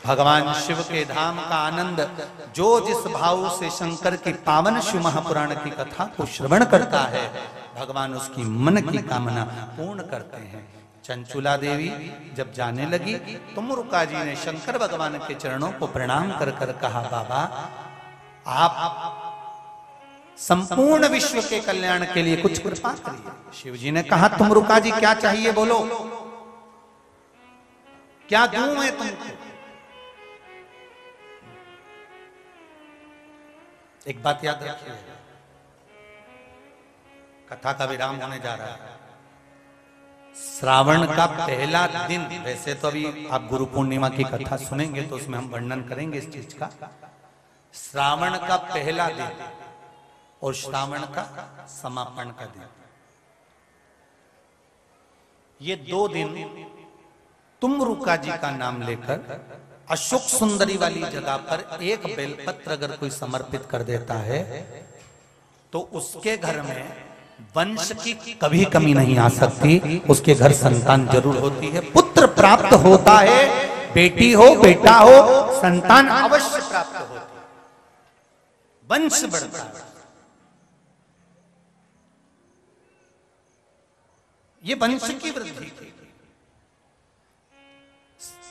भगवान शिव के धाम का आनंद जो जिस भाव से शंकर की पावन शिव महापुराण की कथा को श्रवण करता है, भगवान उसकी मन की कामना पूर्ण करते हैं। चंचुला देवी जब जाने लगी तो मुरुका जी ने शंकर भगवान के चरणों को प्रणाम कर कर कहा, बाबा आप संपूर्ण विश्व के कल्याण के लिए कुछ कृपा करिए। शिव जी ने कहा, तुम रुका जी क्या चाहिए बोलो, क्या दूं मैं तुमको? एक बात याद रखिए, कथा का विराम होने जा रहा है। श्रावण का पहला दिन, वैसे तो अभी आप गुरु पूर्णिमा की कथा सुनेंगे तो उसमें हम वर्णन करेंगे इस चीज का। श्रावण का पहला दिन और श्रावण का समापन का दिन, ये 2 दिन तुम रुका जी का नाम लेकर अशोक सुंदरी वाली जगह पर एक बेलपत्र अगर कोई समर्पित कर देता है तो उसके घर में वंश की कभी कमी नहीं आ सकती। उसके घर संतान जरूर होती है, पुत्र प्राप्त होता है, बेटी हो बेटा हो संतान अवश्य प्राप्त होती है, वंश बढ़ता है। ये वंश की वृद्धि थी।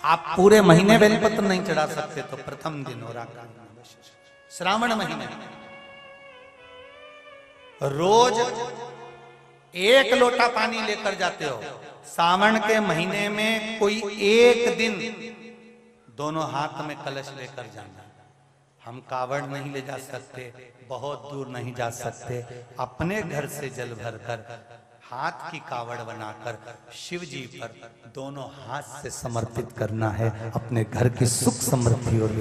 आप पूरे महीने बेलपत्र नहीं चढ़ा सकते तो प्रथम दिन हो रहा श्रावण महीने रोज 1 लोटा पानी लेकर जाते हो। सावन के महीने में कोई एक दिन दोनों हाथ में कलश लेकर जाना। हम कावड़ नहीं ले जा सकते, बहुत दूर नहीं जा सकते, अपने घर से जल भरकर हाथ की कावड़ बनाकर शिव जी पर दोनों हाथ से समर्पित करना है, अपने घर की सुख समृद्धि और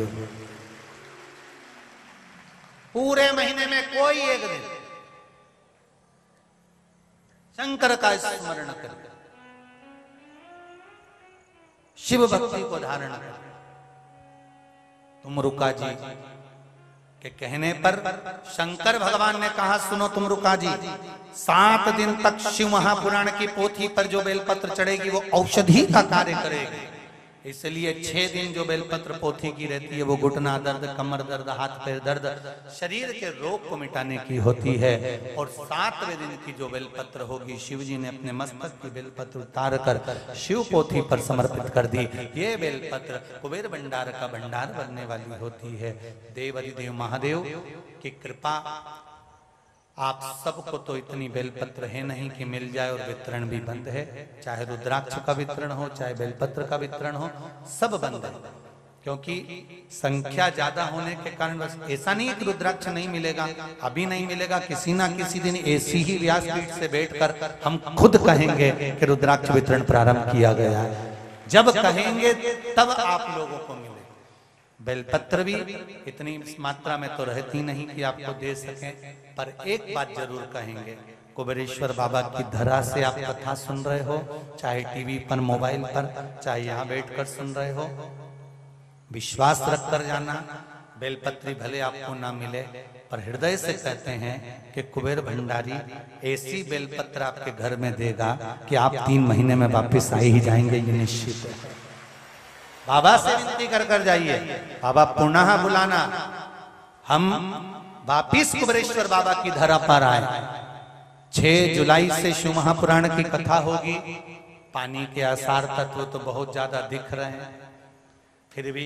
पूरे महीने में कोई एक दिन शंकर का स्मरण कर, शिव भक्ति को धारण कर। तुम रुका जी के कहने पर शंकर भगवान ने कहा, सुनो तुम रुका जी, 7 दिन तक शिव महापुराण की पोथी पर जो बेलपत्र चढ़ेगी वो औषधि का कार्य करेगी। इसलिए 6 दिन जो बेलपत्र पोथी की रहती है वो घुटना दर्द, कमर दर्द, हाथ पैर दर्द, शरीर के रोग को मिटाने की होती है। और 7वें दिन की जो बेलपत्र होगी, शिव जी ने अपने मस्तक की बेलपत्र उतार कर शिव पोथी पर समर्पित कर दी। ये बेलपत्र कुबेर भंडार का भंडार बनने वाली होती है। देव अधिदेव महादेव की कृपा आप सबको तो इतनी बेलपत्र है नहीं कि मिल जाए, और वितरण भी बंद है। चाहे रुद्राक्ष का वितरण हो, चाहे बेलपत्र का वितरण हो, सब बंद है। क्योंकि संख्या ज्यादा होने के कारण बस ऐसा नहीं है कि रुद्राक्ष नहीं मिलेगा, अभी नहीं मिलेगा, किसी ना किसी दिन ऐसी ही व्यासपीठ से बैठकर हम खुद कहेंगे कि रुद्राक्ष वितरण प्रारंभ किया गया है। जब कहेंगे तब आप लोगों को मिले। बेलपत्र भी इतनी मात्रा में तो रहती नहीं कि आपको दे सकें, पर एक बात जरूर कहेंगे, कुबेरेश्वर बाबा की धरा से आप कथा सुन रहे हो, चाहे टीवी पर, मोबाइल पर, चाहे यहाँ बैठकर सुन रहे हो, विश्वास रखकर जाना। बेलपत्री भले आपको ना मिले, पर हृदय से कहते हैं कि कुबेर भंडारी ऐसी बेलपत्र आपके घर में देगा कि आप 3 महीने में वापिस आ ही जाएंगे, ये निश्चित है। बाबा से विनती कर कर जाइए, बाबा पुनः बुलाना, हम वापिस कुबेरेश्वर बाबा की धरा पर आए। 6 जुलाई से शिव महापुराण की कथा होगी। पानी के आसार तत्व तो बहुत ज्यादा दिख रहे हैं, फिर भी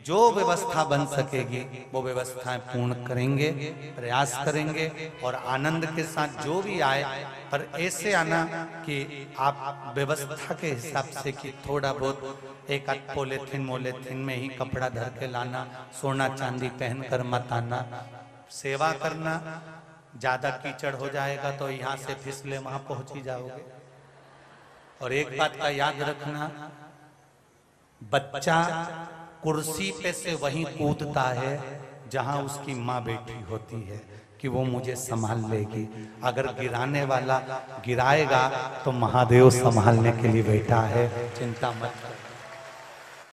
जो व्यवस्था बन सकेगी वो व्यवस्थाएं पूर्ण करेंगे, प्रयास करेंगे। और आनंद के साथ जो भी आए, पर ऐसे आना कि आप व्यवस्था के हिसाब से कि थोड़ा बहुत एक आध पॉलिथीन मोलेथीन में ही कपड़ा धर के लाना, सोना चांदी पहनकर मत आना। सेवा करना, ज्यादा कीचड़ हो जाएगा तो यहाँ से फिसले वहां पहुंच ही जाओगे। और एक बात का याद रखना, बच्चा कुर्सी पे से वहीं कूदता है जहां उसकी माँ बैठी होती है कि वो मुझे संभाल लेगी। अगर गिराने वाला गिराएगा तो महादेव संभालने के लिए बैठा है, चिंता मत करो।